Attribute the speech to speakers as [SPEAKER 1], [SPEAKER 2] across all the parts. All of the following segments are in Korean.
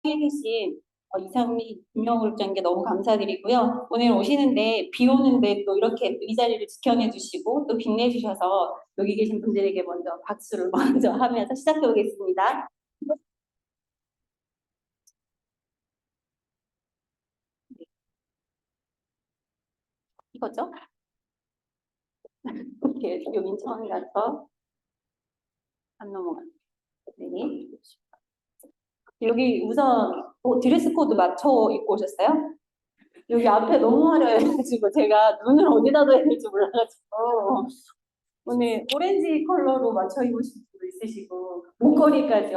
[SPEAKER 1] 해주신 이상미 김영울장께 너무 감사드리고요. 오늘 오시는데 비 오는데 또 이렇게 이 자리를 지켜내 주시고 또 빛내주셔서 여기 계신 분들에게 먼저 박수를 먼저 하면서 시작해 보겠습니다. 이거죠? 이렇게 민청이 가서 안 넘어가. 네. 여기 우선 드레스 코드 맞춰 입고 오셨어요? 여기 앞에 너무 화려해가지고 제가 눈을 어디다 둬야 될지 몰라가지고 오늘 오렌지 컬러로 맞춰 입으신 분도 있으시고 목걸이까지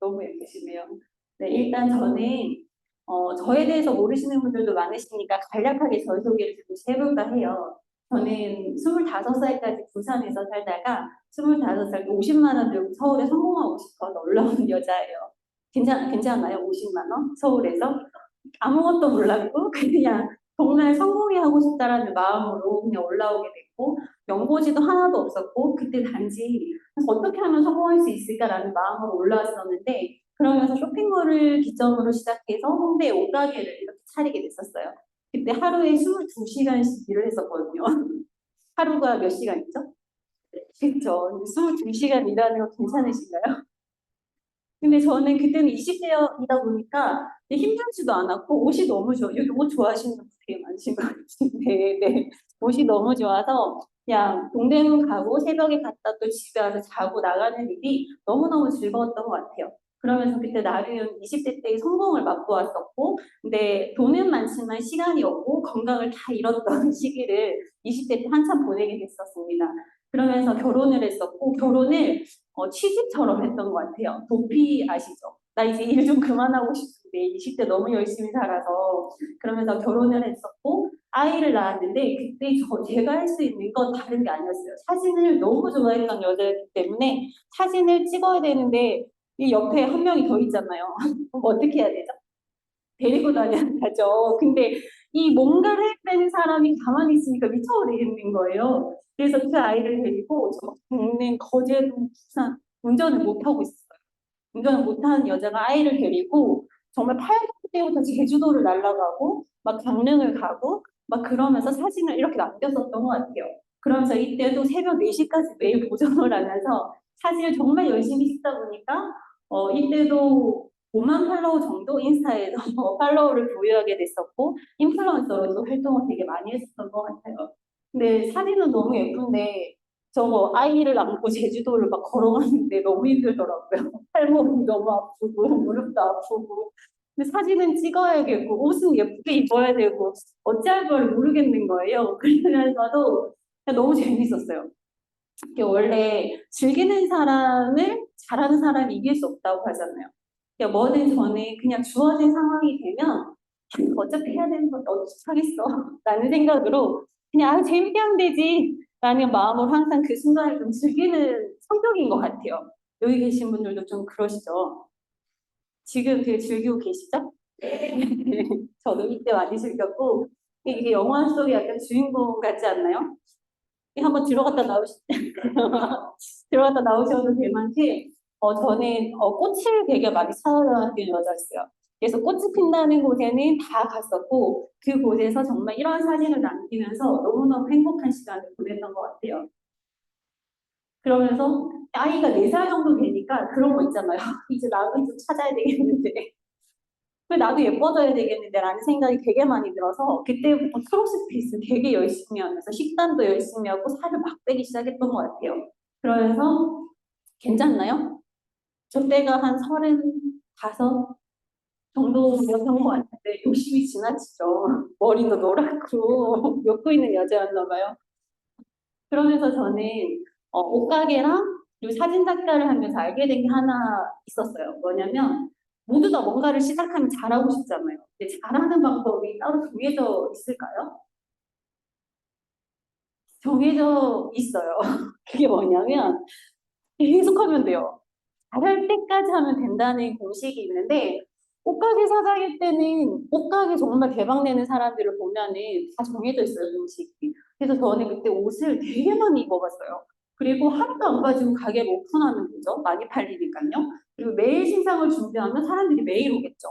[SPEAKER 1] 너무 예쁘시네요. 네, 일단 저는 저에 대해서 모르시는 분들도 많으시니까 간략하게 저희 소개를 조금씩 해볼까 해요. 저는 25살까지 부산에서 살다가 25살 때 50만 원 들고 서울에 성공하고 싶어서 올라온 여자예요. 괜찮나요? 50만 원? 서울에서? 아무것도 몰랐고 그냥 정말 성공이 하고 싶다라는 마음으로 그냥 올라오게 됐고 연고지도 하나도 없었고 그때 단지 어떻게 하면 성공할 수 있을까라는 마음으로 올라왔었는데 그러면서 쇼핑몰을 기점으로 시작해서 홍대에 옷가게를 이렇게 차리게 됐었어요. 그때 하루에 22시간씩 일을 했었거든요. 하루가 몇 시간이죠? 그렇죠. 22시간 일하는 거 괜찮으신가요? 근데 저는 그때는 20대이다 보니까 힘들지도 않았고 옷이 너무 좋아. 여기 옷 좋아하시는 분 되게 많으신 것 같은데 네. 옷이 너무 좋아서 그냥 동대문 가고 새벽에 갔다 또 집에 와서 자고 나가는 일이 너무너무 즐거웠던 것 같아요. 그러면서 그때 나름 20대 때의 성공을 맛보았었고 근데 돈은 많지만 시간이 없고 건강을 다 잃었던 시기를 20대 때 한참 보내게 됐었습니다. 그러면서 결혼을 했었고 결혼을 취직처럼 했던 것 같아요. 도피 아시죠? 나 이제 일 좀 그만하고 싶은데 20대 너무 열심히 살아서 그러면서 결혼을 했었고 아이를 낳았는데 그때 제가 할 수 있는 건 다른 게 아니었어요. 사진을 너무 좋아했던 여자였기 때문에 사진을 찍어야 되는데 이 옆에 한 명이 더 있잖아요. 그럼 어떻게 해야 되죠? 데리고 다녀야죠. 근데 이 뭔가를 해야 되는 사람이 가만히 있으니까 미쳐버리겠는 거예요. 그래서 그 아이를 데리고 저 동네 거제도 부산 운전을 못하고 있어요. 운전을 못하는 여자가 아이를 데리고 정말 8년 때부터 제주도를 날아가고 막 강릉을 가고 막 그러면서 사진을 이렇게 남겼었던 것 같아요. 그러면서 이때도 새벽 4시까지 매일 보정을 하면서 사진을 정말 열심히 찍다 보니까 이때도 5만 팔로워 정도 인스타에서 팔로워를 보유하게 됐었고 인플루언서로도 활동을 되게 많이 했었던 것 같아요. 근데 사진은 너무 예쁜데 저거 아이를 안고 제주도를 막 걸어가는데 너무 힘들더라고요. 팔목이 너무 아프고 무릎도 아프고. 근데 사진은 찍어야겠고 옷은 예쁘게 입어야 되고 어찌할 걸 모르겠는 거예요. 그러면서도 그냥 너무 재밌었어요. 이게 원래 즐기는 사람을 잘하는 사람이 이길 수 없다고 하잖아요. 그러니까 뭐든 저는 그냥 주어진 상황이 되면 어차피 해야 되는 건 어떻게 하겠어 라는 생각으로 그냥 재밌게 하면 되지 라는 마음으로 항상 그 순간을 좀 즐기는 성격인 것 같아요. 여기 계신 분들도 좀 그러시죠? 지금 되게 즐기고 계시죠? 저도 이때 많이 즐겼고 이게 영화 속의 약간 주인공 같지 않나요? 한번 들어갔다 나오시 들어갔다 나오셔도 될 만큼 저는 꽃을 되게 많이 찾아다니는 여자였어요. 그래서 꽃이 핀다는 곳에는 다 갔었고 그곳에서 정말 이런 사진을 남기면서 너무너무 행복한 시간을 보냈던 것 같아요. 그러면서 아이가 4살 정도 되니까 그런 거 있잖아요. 이제 나도 좀 찾아야 되겠는데 왜 나도 예뻐져야 되겠는데 라는 생각이 되게 많이 들어서 그때부터 크로스핏을 되게 열심히 하면서 식단도 열심히 하고 살을 막 빼기 시작했던 것 같아요. 그러면서 괜찮나요? 저 때가 한 35 정도였던 것 같은데 욕심이 지나치죠. 머리도 노랗고 욕구 있는 여자였나 봐요. 그러면서 저는 옷가게랑 그리고 사진 작가를 하면서 알게 된 게 하나 있었어요. 뭐냐면 모두 다 뭔가를 시작하면 잘하고 싶잖아요. 근데 잘하는 방법이 따로 정해져 있을까요? 정해져 있어요. 그게 뭐냐면 계속하면 돼요. 잘할 때까지 하면 된다는 공식이 있는데 옷가게 사장일 때는 옷가게 정말 대박 내는 사람들을 보면은 다 정해져 있어요, 공식이. 그래서 저는 그때 옷을 되게 많이 입어봤어요. 그리고 하루도 안 가지고 가게를 오픈하는 거죠. 많이 팔리니까요. 그리고 매일 신상을 준비하면 사람들이 매일 오겠죠.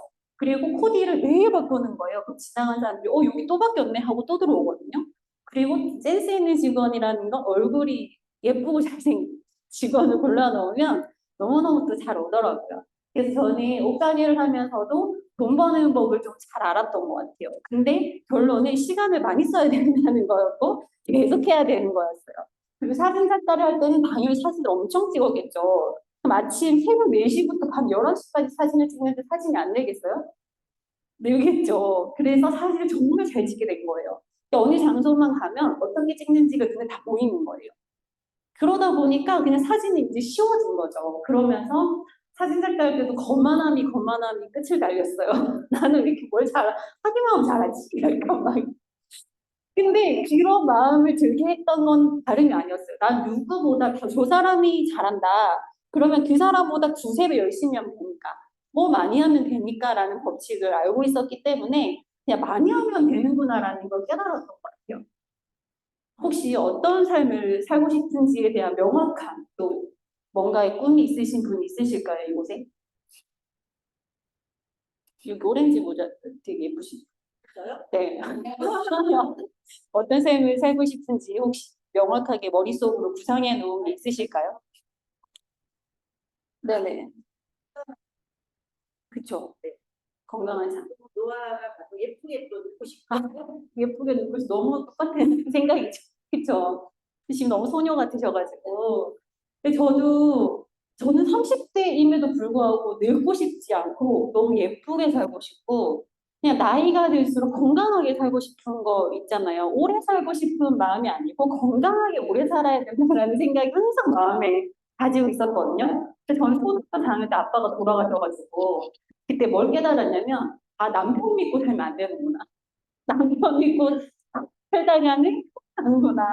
[SPEAKER 1] 그리고 코디를 매일 바꾸는 거예요. 그 지나간 사람들이 여기 또 바뀌었네 하고 또 들어오거든요. 그리고 센스 있는 직원이라는 건 얼굴이 예쁘고 잘생긴 직원을 골라 넣으면 너무너무 또 잘 오더라고요. 그래서 저는 옷가게를 하면서도 돈 버는 법을 좀 잘 알았던 것 같아요. 근데 결론은 시간을 많이 써야 된다는 거였고 계속 해야 되는 거였어요. 그리고 사진 작가를 할 때는 당연히 사진을 엄청 찍었겠죠. 그럼 아침 새벽 4시부터 밤 11시까지 사진을 찍는데 사진이 안 되겠어요? 늘겠죠. 그래서 사진을 정말 잘 찍게 된 거예요. 어느 장소만 가면 어떻게 찍는지가 눈에 다 보이는 거예요. 그러다 보니까 그냥 사진이 이제 쉬워진 거죠. 그러면서 사진 작가할 때도 거만함이 끝을 달렸어요. 나는 이렇게 뭘 하기만 하면 잘하지. 약간 막. 근데 그런 마음을 들게 했던 건 다름이 아니었어요. 난 누구보다 저 사람이 잘한다. 그러면 그 사람보다 두세 배 열심히 하면 되니까. 뭐 많이 하면 되니까라는 법칙을 알고 있었기 때문에 그냥 많이 하면 되는구나라는 걸 깨달았던 것 같아요. 혹시 어떤 삶을 살고 싶은지에 대한 명확한 또 뭔가의 꿈이 있으신 분 있으실까요, 이곳에? 여기 오렌지 모자 되게 예쁘시죠? 저요? 네. 어떤 삶을 살고 싶은지 혹시 명확하게 머릿속으로 구상해 놓은 게 있으실까요? 네네. 그쵸. 네. 건강한 삶. 노화가 가도 예쁘게 또 늙고 싶고. 예쁘게 늙고 싶고 너무 똑같은 생각이죠. 그쵸. 지금 너무 소녀 같으셔가지고. 근데 저는 30대임에도 불구하고 늙고 싶지 않고 너무 예쁘게 살고 싶고 그냥 나이가 들수록 건강하게 살고 싶은 거 있잖아요. 오래 살고 싶은 마음이 아니고 건강하게 오래 살아야 된다는 생각이 항상 마음에 가지고 있었거든요. 그래서 저는 초등학교 다닐 때 아빠가 돌아가셔가지고 그때 뭘 깨달았냐면 남편 믿고 살면 안 되는구나. 남편 믿고 살다가는 하는구나.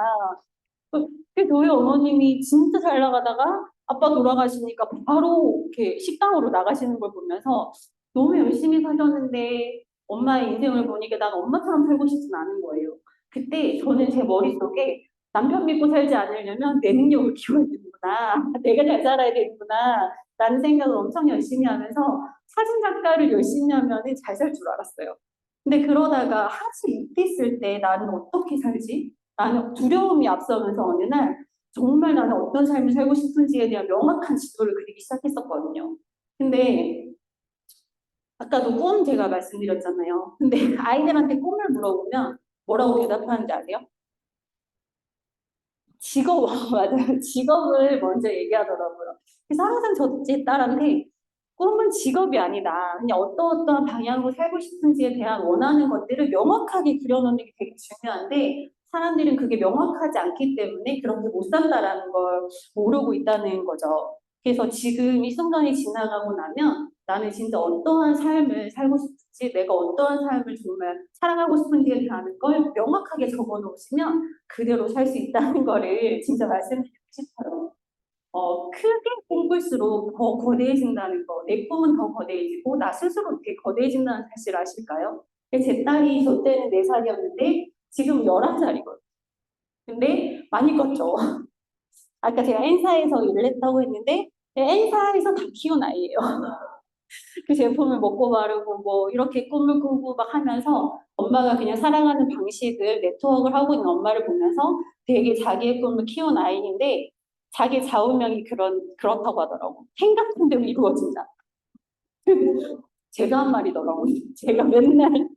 [SPEAKER 1] 그 저희 어머님이 진짜 잘 나가다가 아빠 돌아가시니까 바로 이렇게 식당으로 나가시는 걸 보면서 너무 열심히 사셨는데 엄마의 인생을 보니까 난 엄마처럼 살고 싶진 않은 거예요. 그때 저는 제 머릿속에 남편 믿고 살지 않으려면 내 능력을 키워야 되는구나. 내가 잘 살아야 되는구나. 라는 생각을 엄청 열심히 하면서 사진 작가를 열심히 하면 잘 살 줄 알았어요. 근데 그러다가 한시 있을 때 나는 어떻게 살지? 나는 두려움이 앞서면서 어느 날 정말 나는 어떤 삶을 살고 싶은지에 대한 명확한 지도를 그리기 시작했었거든요. 근데 아까도 꿈 제가 말씀드렸잖아요. 근데 아이들한테 꿈을 물어보면 뭐라고 대답하는지 아세요? 직업, 맞아요. 직업을 먼저 얘기하더라고요. 그래서 항상 제 딸한테 꿈은 직업이 아니다. 그냥 어떠한 방향으로 살고 싶은지에 대한 원하는 것들을 명확하게 그려놓는 게 되게 중요한데 사람들은 그게 명확하지 않기 때문에 그렇게 못 산다라는 걸 모르고 있다는 거죠. 그래서 지금 이 순간이 지나가고 나면 나는 진짜 어떠한 삶을 살고 싶은지 내가 어떠한 삶을 정말 살아가고 싶은지에 대한 걸 명확하게 적어 놓으시면 그대로 살 수 있다는 거를 진짜 말씀드리고 싶어요. 크게 꿈꿀수록 더 거대해진다는 거, 내 꿈은 더 거대해지고 나 스스로 이렇게 거대해진다는 사실 아실까요? 제 딸이 저 때는 4살이었는데 지금 11살이거든요. 근데 많이 컸죠. 아까 제가 엔사에서 일을 했다고 했는데 엔사에서 다 키운 아이예요. 그 제품을 먹고 마르고 뭐 이렇게 꿈을 꾸고 막 하면서 엄마가 그냥 살아가는 방식을 네트워크를 하고 있는 엄마를 보면서 되게 자기의 꿈을 키운 아이인데 자기 좌우명이 그렇다고 하더라고. 생각한 대로 이루어진다. 제가 한 말이더라고요. 제가 맨날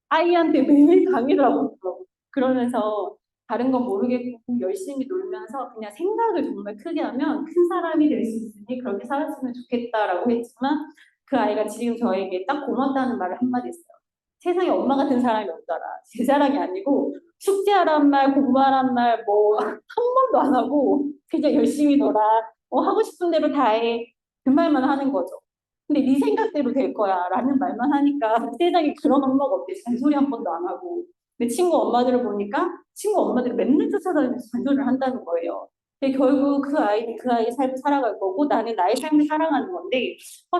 [SPEAKER 1] 아이한테 매일 강의를 하고 있더라고요. 그러면서 다른 건 모르겠고 열심히 놀면서 그냥 생각을 정말 크게 하면 큰 사람이 될 수 있으니 그렇게 살았으면 좋겠다라고 했지만 그 아이가 지금 저에게 딱 고맙다는 말을 한마디 했어요. 세상에 엄마 같은 사람이 없더라. 제 자랑이 아니고 숙제하란 말, 공부하란 말 뭐 한 번도 안 하고 그냥 열심히 놀아. 하고 싶은 대로 다 해. 그 말만 하는 거죠. 근데 네 생각대로 될 거야 라는 말만 하니까 세상에 그런 엄마가 어때 잔소리 한 번도 안 하고 내 친구 엄마들을 보니까 친구 엄마들이 맨날 쫓아다니면서 잔소리를 한다는 거예요. 근데 결국 그 아이는 그 아이의 삶을 살아갈 거고 나는 나의 삶을 살아가는 건데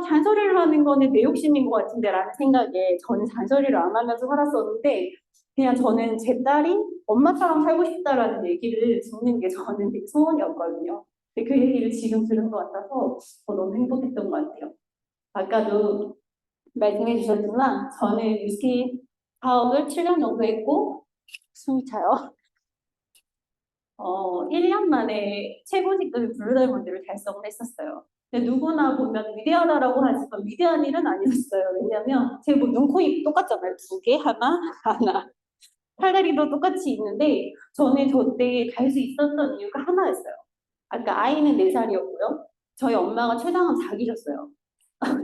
[SPEAKER 1] 잔소리를 하는 거는 내 욕심인 것 같은데 라는 생각에 저는 잔소리를 안 하면서 살았었는데 그냥 저는 제 딸이 엄마처럼 살고 싶다라는 얘기를 듣는 게 저는 되게 소원이었거든요. 근데 그 얘기를 지금 들은 것 같아서 너무 행복했던 것 같아요. 아까도 말씀해 주셨지만 저는 위스키 사업을 7년 정도 했고 숨이 차요. 1년 만에 최고직급의 블루다이먼드를 달성을 했었어요. 근데 누구나 보면 위대하다라고 하지만 위대한 일은 아니었어요. 왜냐면 제가 뭐 눈, 코, 입 똑같잖아요. 두 개, 하나, 하나. 팔다리도 똑같이 있는데 저는 저때 갈 수 있었던 이유가 하나였어요. 아까 아이는 4살이었고요. 저희 엄마가 췌장암 4기셨어요.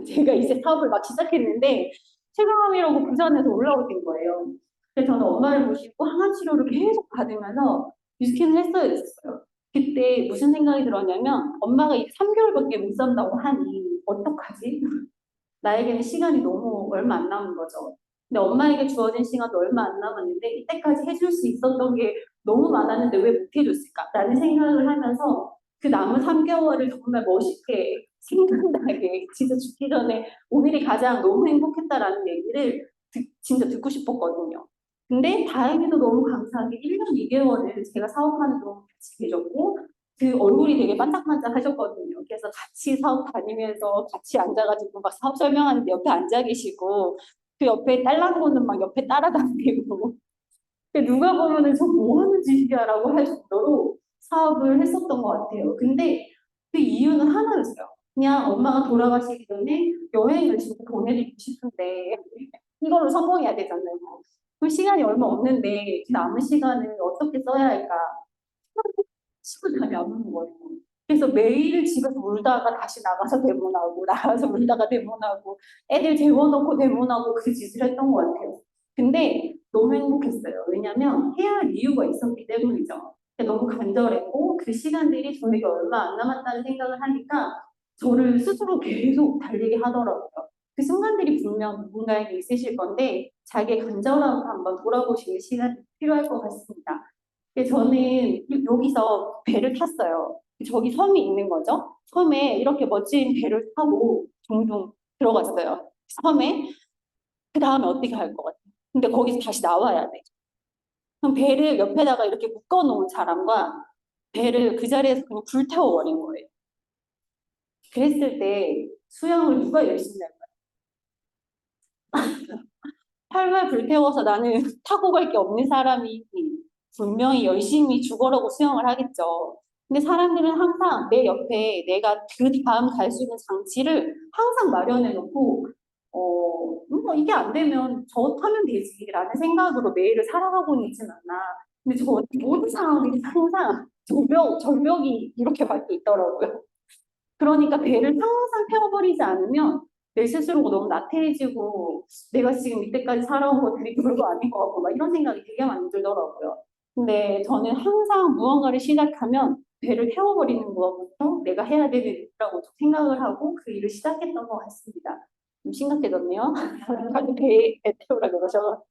[SPEAKER 1] 제가 이제 사업을 막 시작했는데 췌장암이라고 부산에서 올라오게 된 거예요. 그래서 저는 엄마를 모시고 항암 치료를 계속 받으면서 유스킨을 했어야 됐었어요. 그때 무슨 생각이 들었냐면 엄마가 이제 3개월밖에 못 산다고 하니 어떡하지? 나에게는 시간이 너무 얼마 안 남은 거죠. 근데 엄마에게 주어진 시간도 얼마 안 남았는데 이때까지 해줄 수 있었던 게 너무 많았는데 왜 못 해줬을까? 라는 생각을 하면서 그 남은 3개월을 정말 멋있게 생각나게 진짜 죽기 전에 오늘이 가장 너무 행복했다라는 얘기를 진짜 듣고 싶었거든요. 근데 다행히도 너무 감사하게 1년 2개월을 제가 사업하는 동안 같이 계셨고 그 얼굴이 되게 반짝반짝 하셨거든요. 그래서 같이 사업 다니면서 같이 앉아가지고 막 사업 설명하는데 옆에 앉아 계시고 그 옆에 딸랑고는 막 옆에 따라다니고 근데 누가 보면은 저 뭐 하는 짓이야라고 할 정도로 사업을 했었던 것 같아요. 근데 그 이유는 하나였어요. 그냥 엄마가 돌아가시기 전에 여행을 진짜 보내드리고 싶은데 이걸로 성공해야 되잖아요. 그 시간이 얼마 없는데 그 남은 시간을 어떻게 써야 할까? 치고 잠이 안 오는 거예요. 그래서 매일 집에서 울다가 다시 나가서 대본하고 나가서 울다가 대본하고 애들 재워놓고 대본하고 그 짓을 했던 것 같아요. 근데 너무 행복했어요. 왜냐면 해야 할 이유가 있었기 때문이죠. 너무 간절했고 그 시간들이 저에게 얼마 안 남았다는 생각을 하니까 저를 스스로 계속 달리게 하더라고요. 그 순간들이 분명 누군가에게 있으실 건데 자기의 간절함을 한번 돌아보시는 시간이 필요할 것 같습니다. 저는 여기서 배를 탔어요. 저기 섬이 있는 거죠. 섬에 이렇게 멋진 배를 타고 둥둥 들어갔어요. 섬에. 그 다음에 어떻게 할 것 같아요? 근데 거기서 다시 나와야 돼. 그럼 배를 옆에다가 이렇게 묶어놓은 사람과 배를 그 자리에서 그냥 불태워버린 거예요. 그랬을 때 수영을 누가 열심히 할까요? 팔발 불태워서 나는 타고 갈 게 없는 사람이 분명히 열심히 죽어라고 수영을 하겠죠. 근데 사람들은 항상 내 옆에 내가 그 다음 갈 수 있는 장치를 항상 마련해 놓고, 뭐 이게 안 되면 저 타면 되지라는 생각으로 매일을 살아가고는 있진 않아. 근데 저 모든 상황이 항상 절벽이 이렇게 밖에 있더라고요. 그러니까 배를 항상 태워버리지 않으면 내 스스로가 너무 나태해지고 내가 지금 이때까지 살아온 것들이 별거 아닌 것 같고 막 이런 생각이 되게 많이 들더라고요. 근데 저는 항상 무언가를 시작하면 배를 태워버리는 것부터 내가 해야 되는 일이라고 생각을 하고 그 일을 시작했던 것 같습니다. 좀 심각해졌네요. 다들 배 태우라 그러셔서.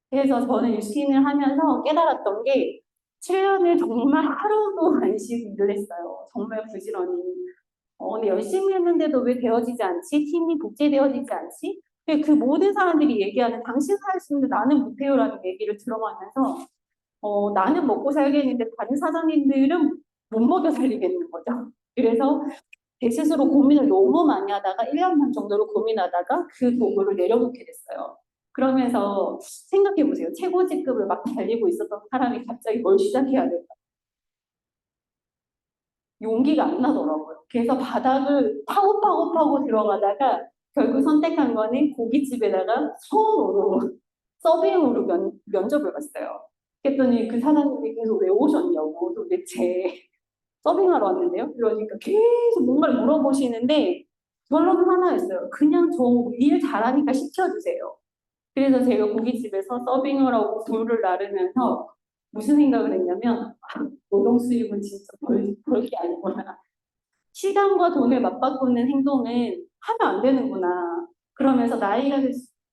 [SPEAKER 1] 그래서 저는 유스틴을 하면서 깨달았던 게 7년을 정말 하루도 안 쉬고 일을 했어요. 정말 부지런히. 근데 열심히 했는데도 왜 되어지지 않지? 팀이 복제되어지지 않지? 그 모든 사람들이 얘기하는 당신 할 수 있는데 나는 못해요라는 얘기를 들어가면서 나는 먹고 살겠는데 다른 사장님들은 못 먹여 살리겠는 거죠. 그래서 제 스스로 고민을 너무 많이 하다가 1년 반 정도로 고민하다가 그 도구를 내려놓게 됐어요. 그러면서 생각해 보세요. 최고 직급을 막 달리고 있었던 사람이 갑자기 뭘 시작해야 될까? 용기가 안 나더라고요. 그래서 바닥을 파고 들어가다가 결국 선택한 거는 고깃집에다가 처음으로 서빙으로 면접을 봤어요. 그랬더니 그 사장님이 계속 왜 오셨냐고 도대체 서빙하러 왔는데요. 그러니까 계속 뭔가를 물어보시는데 결론은 하나였어요. 그냥 저 일 잘하니까 시켜주세요. 그래서 제가 고깃집에서 서빙을 하고 불을 나르면서 무슨 생각을 했냐면 노동 수입은 진짜 벌 게 아니구나. 시간과 돈을 맞바꾸는 행동은 하면 안 되는구나. 그러면서 나이가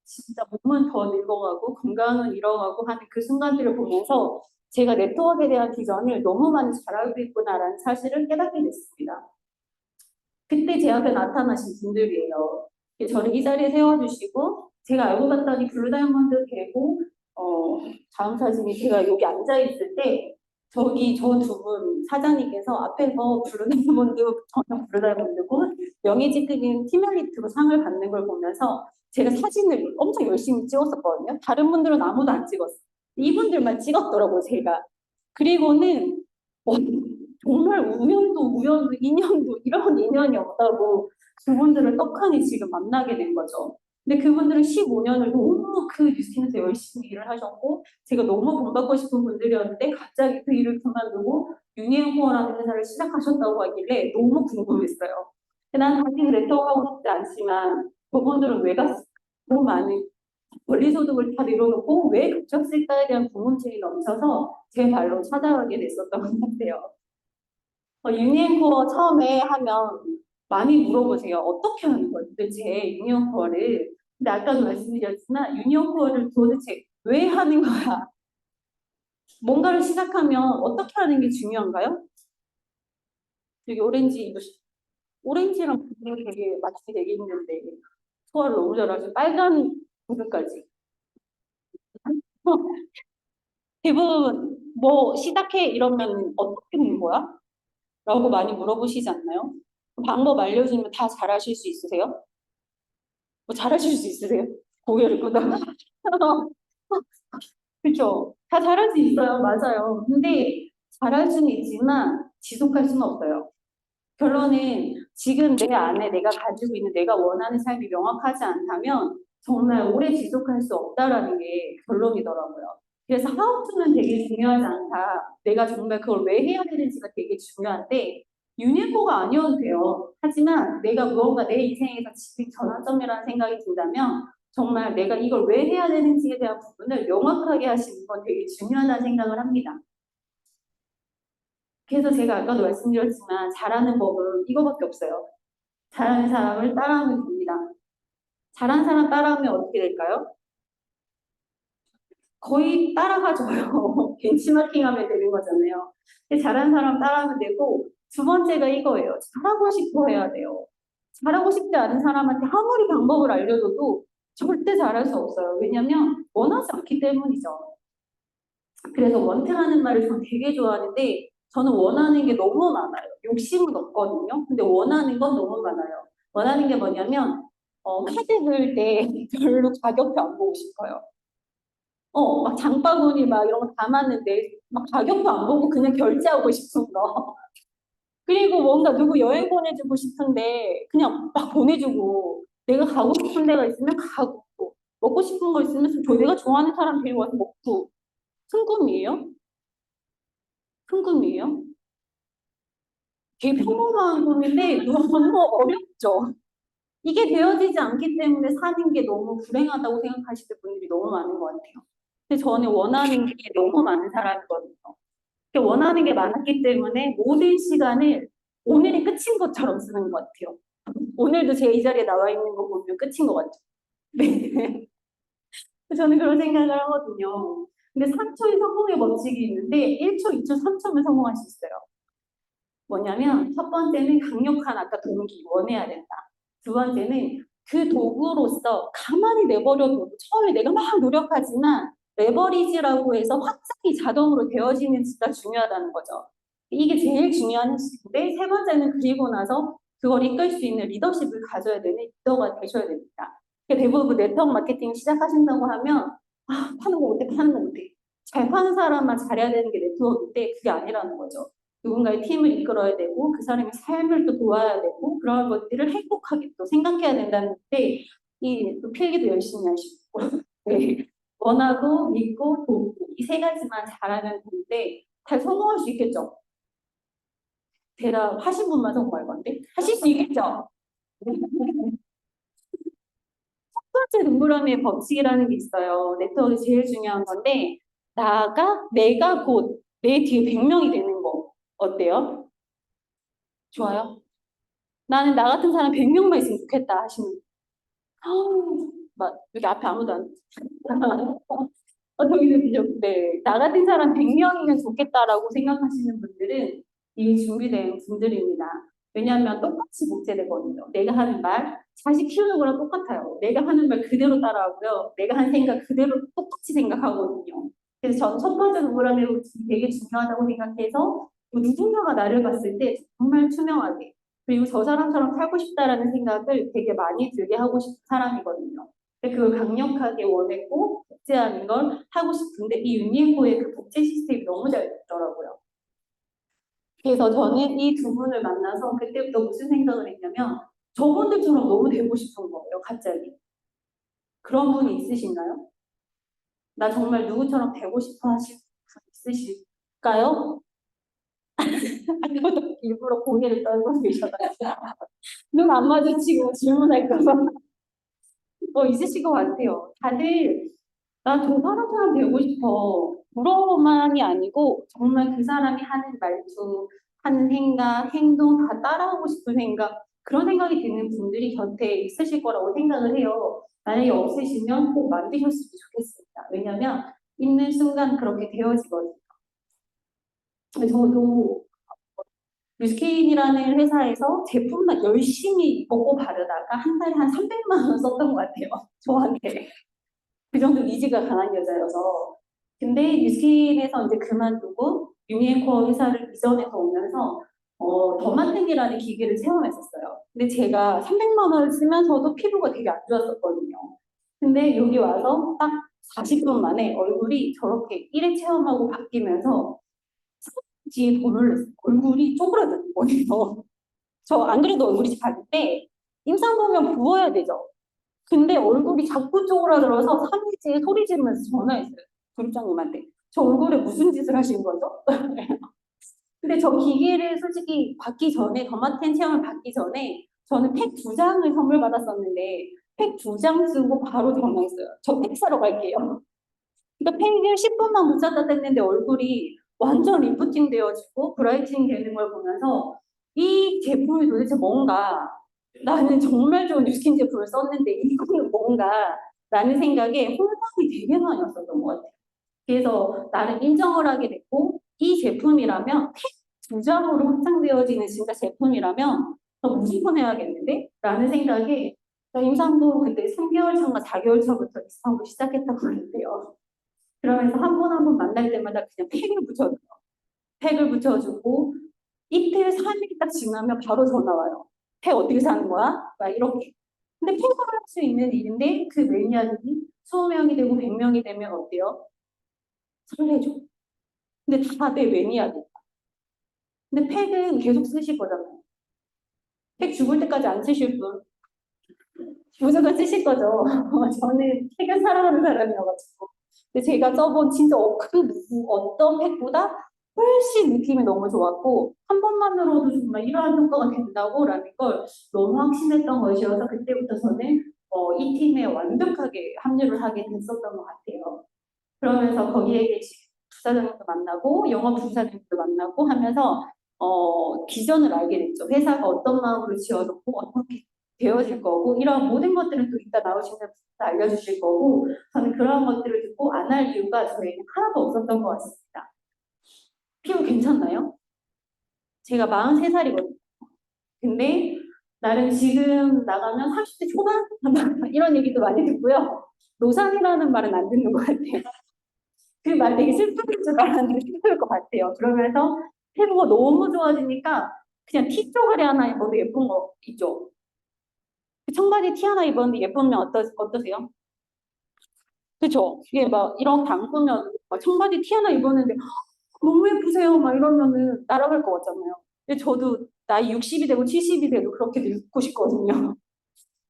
[SPEAKER 1] 진짜 몸은 더 늙어가고 건강은 잃어가고 하는 그 순간들을 보면서 제가 네트워크에 대한 비전을 너무 많이 잘 알고 있구나라는 사실을 깨닫게 됐습니다. 그때 제 앞에 나타나신 분들이에요. 저를 이 자리에 세워주시고 제가 알고 봤더니 블루 다이아몬드 되고 다음 사진이 제가 여기 앉아 있을 때 저기 저 두 분 사장님께서 앞에서 브루다이몬드 전혀 브루다이몬드고 명예직급인 팀엘리트로 상을 받는 걸 보면서 제가 사진을 엄청 열심히 찍었었거든요. 다른 분들은 아무도 안 찍었어요. 이분들만 찍었더라고요, 제가. 그리고는 어, 정말 우연도 우연도 인연도 이런 인연이 없다고 그분들을 떡하니 지금 만나게 된 거죠. 근데 그분들은 15년을 너무 그 뉴스팀에서 열심히 일을 하셨고 제가 너무 본받고 싶은 분들이었는데 갑자기 그 일을 그만두고 유니온코어라는 회사를 시작하셨다고 하길래 너무 궁금했어요. 난 다시 그래서 하고 싶지 않지만 그분들은 왜 갔을까? 너무 많은 권리소득을 다 내려놓고 왜 급작을까에 대한 궁금증이 넘쳐서 제 발로 찾아가게 됐었던 것 같아요. 유니온코어 처음에 하면 많이 물어보세요. 어떻게 하는 거예요? 도대체 유니온코어를. 근데 아까도 말씀드렸지만 유니온코어를 도대체 왜 하는 거야? 뭔가를 시작하면 어떻게 하는 게 중요한가요? 여기 오렌지 입으시 오렌지랑 블루 되게 맞추기 되게 힘든데 소화를 너무 잘하죠. 빨간 구두까지. 대부분 뭐 시작해 이러면 어떻게 하는 거야? 라고 많이 물어보시지 않나요? 방법 알려주면 다 잘하실 수 있으세요? 뭐 잘하실 수 있으세요? 고개를 끄덕. 그렇죠. 다 잘할 수 있어요. 맞아요. 근데 잘할 수는 있지만 지속할 수는 없어요. 결론은 지금 내 안에 내가 가지고 있는 내가 원하는 삶이 명확하지 않다면 정말 오래 지속할 수 없다라는 게 결론이더라고요. 그래서 하우투는 되게 중요하지 않다. 내가 정말 그걸 왜 해야 되는지가 되게 중요한데 유니코가 아니어도 돼요. 하지만 내가 무언가 내 인생에서 지금 전환점이라는 생각이 든다면 정말 내가 이걸 왜 해야 되는지에 대한 부분을 명확하게 하시는 건 되게 중요하다는 생각을 합니다. 그래서 제가 아까도 말씀드렸지만 잘하는 법은 이거밖에 없어요. 잘하는 사람을 따라하면 됩니다. 잘하는 사람 따라하면 어떻게 될까요? 거의 따라가줘요. 벤치마킹 하면 되는 거잖아요. 근데 잘하는 사람 따라하면 되고 두 번째가 이거예요. 잘하고 싶어 해야 돼요. 잘하고 싶지 않은 사람한테 아무리 방법을 알려줘도 절대 잘할 수 없어요. 왜냐면 원하지 않기 때문이죠. 그래서 원트라는 말을 전 되게 좋아하는데 저는 원하는 게 너무 많아요. 욕심은 없거든요. 근데 원하는 건 너무 많아요. 원하는 게 뭐냐면 카드 긁을 때 별로 가격표 안 보고 싶어요. 막 장바구니 막 이런 거 담았는데 막 가격표 안 보고 그냥 결제하고 싶은 거. 그리고 뭔가 누구 여행 보내주고 싶은데 그냥 막 보내주고 내가 가고 싶은 데가 있으면 가고 먹고 싶은 거 있으면 내가 좋아하는 사람 데리고 와서 먹고 큰 꿈이에요? 큰 꿈이에요? 되게 평범한 꿈인데 너무 어렵죠. 이게 되어지지 않기 때문에 사는 게 너무 불행하다고 생각하시는 분들이 너무 많은 것 같아요. 근데 저는 원하는 게 너무 많은 사람이거든요. 원하는 게 많았기 때문에 모든 시간을 오늘이 끝인 것처럼 쓰는 것 같아요. 오늘도 제 이 자리에 나와 있는 거 보면 끝인 것 같죠. 네. 저는 그런 생각을 하거든요. 근데 3초의 성공의 법칙이 있는데 1초, 2초, 3초면 성공할 수 있어요. 뭐냐면 첫 번째는 강력한 아까 동기, 원해야 된다. 두 번째는 그 도구로서 가만히 내버려둬도 처음에 내가 막 노력하지만 레버리지라고 해서 확장이 자동으로 되어지는지가 중요하다는 거죠. 이게 제일 중요한 핵심인데 세 번째는 그리고 나서 그걸 이끌 수 있는 리더십을 가져야 되는 리더가 되셔야 됩니다. 대부분 네트워크 마케팅 시작하신다고 하면 파는 거 못해, 파는 거 못해. 잘 파는 사람만 잘해야 되는 게 네트워크인데 그게 아니라는 거죠. 누군가의 팀을 이끌어야 되고 그 사람의 삶을 또 도와야 되고 그런 것들을 행복하게 또 생각해야 된다는데 또 필기도 열심히 하시고 네. 원하고 믿고 돕고 이 세 가지만 잘하면 되는데 다 성공할 수 있겠죠? 대답하신 분만 성공할 건데 하실 수 있겠죠? 첫 번째 동그라미의 법칙이라는 게 있어요. 네트워크가 제일 중요한 건데 내가 곧 내 뒤에 100명이 되는 거 어때요? 좋아요? 나는 나 같은 사람 100명만 있으면 좋겠다 하시는 막 여기 앞에 아무도 안 저기도 계셨 네. 나 같은 사람 100명이면 좋겠다라고 생각하시는 분들은 이미 준비된 분들입니다. 왜냐하면 똑같이 복제되거든요. 내가 하는 말, 자식 키우는 거랑 똑같아요. 내가 하는 말 그대로 따라하고요. 내가 한 생각 그대로 똑같이 생각하거든요. 그래서 전 첫 번째 동그라미 되게 중요하다고 생각해서 누군가가 나를 봤을 때 정말 투명하게 그리고 저 사람처럼 살고 싶다라는 생각을 되게 많이 들게 하고 싶은 사람이거든요. 근데 그걸 강력하게 원했고 복제하는 걸 하고 싶은데 이 유니에코의 그 복제 시스템이 너무 잘 됐더라고요. 그래서 저는 이 두 분을 만나서 그때부터 무슨 생각을 했냐면 저분들처럼 너무 되고 싶은 거예요, 갑자기. 그런 분이 있으신가요? 나 정말 누구처럼 되고 싶어 하시는 분 있으실까요? 아까도 일부러 고개를 떨고 계셔가지고 눈 안 마주치고 질문할까봐 있으실 것 같아요. 다들 나 저 사람처럼 되고 싶어. 부러워만이 아니고 정말 그 사람이 하는 말투, 하는 생각, 행동 다 따라하고 싶은 생각 그런 생각이 드는 분들이 곁에 있으실 거라고 생각을 해요. 만약에 없으시면 꼭 만드셨으면 좋겠습니다. 왜냐면 있는 순간 그렇게 되어지거든요. 저도 뉴스케인이라는 회사에서 제품만 열심히 먹고 바르다가 한 달에 한 300만 원 썼던 것 같아요. 저한테. 그 정도 니즈가 강한 여자여서. 근데 뉴스킨에서 이제 그만두고 유니에코 회사를 이전해서 오면서 더마텐이라는 기계를 체험했었어요. 근데 제가 300만 원을 쓰면서도 피부가 되게 안 좋았었거든요. 근데 여기 와서 딱 40분 만에 얼굴이 저렇게 1회 체험하고 바뀌면서 뒤에 돈을 냈어요. 얼굴이 쪼그라드는 거예요. 저 안 그래도 얼굴이 작은데 임상 보면 부어야 되죠. 근데 얼굴이 자꾸 쪼그라들어서 3일째 소리 지르면서 전화했어요. 부장님한테. 저 얼굴에 무슨 짓을 하신 거죠? 근데 저 기계를 솔직히 받기 전에, 더마텐 체험을 받기 전에 저는 팩 2장을 선물 받았었는데 팩 2장 쓰고 바로 전화했어요. 저 팩 사러 갈게요. 그러니까 팩을 10분만 못 샀다 했는데 얼굴이 완전 리프팅 되어지고 브라이트닝 되는 걸 보면서 이 제품이 도대체 뭔가 나는 정말 좋은 뉴스킨 제품을 썼는데 이거는 뭔가 라는 생각에 혼란이 되게 많이 왔었던 것 같아요. 그래서 나는 인정을 하게 됐고 이 제품이라면 팩 2장으로 확장되어지는 진짜 제품이라면 무조건 해야겠는데? 라는 생각에 임상도 그때 3개월 차인가 4개월 차부터 임상도 시작했던 것 같아요. 그러면서 한 번 한 번 만날 때마다 그냥 팩을 붙여줘요. 팩을 붙여주고 이틀, 3일이 딱 지나면 바로 전화 와요. 팩 어떻게 사는 거야? 막 이렇게. 근데 팩을 할 수 있는 일인데 그 매니아들이 20명이 되고 100명이 되면 어때요? 설레죠. 근데 다 내 매니아들. 근데 팩은 계속 쓰실 거잖아요. 팩 죽을 때까지 안 쓰실 분. 무조건 쓰실 거죠. 저는 팩을 사랑하는 사람이어가지고. 근데 제가 써본 진짜 어떤 팩보다 훨씬 느낌이 너무 좋았고 한 번만으로도 정말 이러한 효과가 된다고라는 걸 너무 확신했던 것이어서 그때부터 저는 이 팀에 완벽하게 합류를 하게 됐었던 것 같아요. 그러면서 거기에 계신 부사장님도 만나고 영업 부사장님도 만나고 하면서 비전을 알게 됐죠. 회사가 어떤 마음으로 지어졌고 어떻게 되어질 거고 이런 모든 것들을 또 이따 나오시는 분들 알려주실 거고 저는 그런 것들을 듣고 안 할 이유가 저에게 하나도 없었던 것 같습니다. 피부 괜찮나요? 제가 43살이거든요. 근데 나름 지금 나가면 30대 초반? 이런 얘기도 많이 듣고요. 노산이라는 말은 안 듣는 것 같아요. 그 말 되게 슬픈 줄 알았는데 슬플 것 같아요. 그러면서 피부가 너무 좋아지니까 그냥 티 쪼가리 하나 입어도 예쁜 거 있죠. 청바지 티 하나 입었는데 예쁘면 어떠세요? 그쵸? 이게 막 이런 당구면 막 청바지 티 하나 입었는데 너무 예쁘세요 막 이러면은 날아갈 것 같잖아요. 근데 저도 나이 60이 되고 70이 돼도 그렇게 늙고 싶거든요.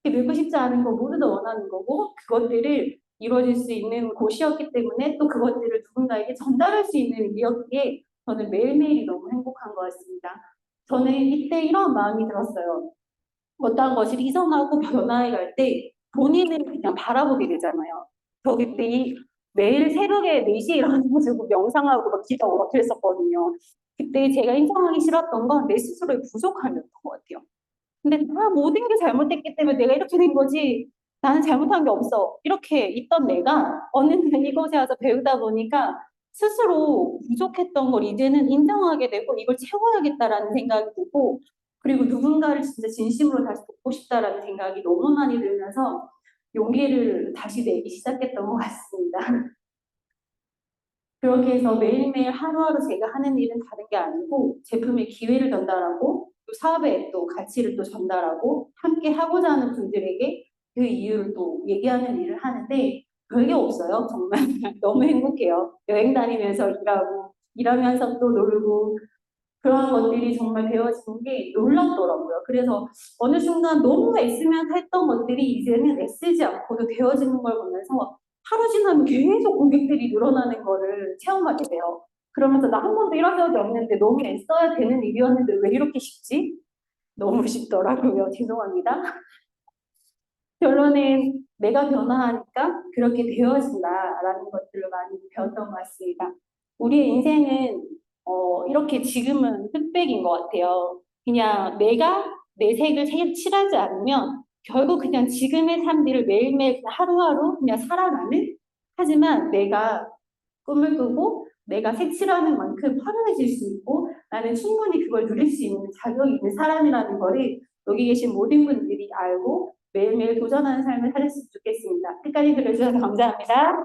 [SPEAKER 1] 늙고 싶지 않은 거 모두 다 원하는 거고 그것들을 이루어질 수 있는 곳이었기 때문에 또 그것들을 누군가에게 전달할 수 있는 일이었기에 저는 매일매일이 너무 행복한 것 같습니다. 저는 이때 이런 마음이 들었어요. 어떠한 것이 이전하고 변화해 갈 때 본인을 그냥 바라보게 되잖아요. 저 그때 매일 새벽에 4시에 일어나가지고 명상하고 막 기도하고 막 그랬었거든요. 그때 제가 인정하기 싫었던 건 내 스스로의 부족함이었던 것 같아요. 근데 다 모든 게 잘못됐기 때문에 내가 이렇게 된 거지. 나는 잘못한 게 없어. 이렇게 있던 내가 어느 날 이곳에 와서 배우다 보니까 스스로 부족했던 걸 이제는 인정하게 되고 이걸 채워야겠다라는 생각이 들고 그리고 누군가를 진짜 진심으로 다시 돕고 싶다라는 생각이 너무 많이 들면서 용기를 다시 내기 시작했던 것 같습니다. 그렇게 해서 매일매일 하루하루 제가 하는 일은 다른 게 아니고 제품의 기회를 전달하고 또 사업의 또 가치를 또 전달하고 함께 하고자 하는 분들에게 그 이유를 또 얘기하는 일을 하는데 별게 없어요. 정말 너무 행복해요. 여행 다니면서 일하고 일하면서 또 놀고 그런 것들이 정말 되어지는 게 놀랍더라고요. 그래서 어느 순간 너무 애쓰면서 했던 것들이 이제는 애쓰지 않고도 되어지는 걸 보면서 하루 지나면 계속 고객들이 늘어나는 거를 체험하게 돼요. 그러면서 나 한 번도 이런 적이 없는데 너무 애써야 되는 일이었는데 왜 이렇게 쉽지? 너무 쉽더라고요. 죄송합니다. 결론은 내가 변화하니까 그렇게 되어진다라는 것들을 많이 배웠던 것 같습니다. 우리의 인생은 이렇게 지금은 흑백인 것 같아요. 그냥 내가 내 색을 칠하지 않으면 결국 그냥 지금의 삶들을 매일매일 그냥 하루하루 그냥 살아가는 하지만 내가 꿈을 꾸고 내가 색칠하는 만큼 화려해질 수 있고 나는 충분히 그걸 누릴 수 있는 자격이 있는 사람이라는 거를 여기 계신 모든 분들이 알고 매일매일 도전하는 삶을 살았으면 좋겠습니다. 끝까지 들어주셔서 감사합니다.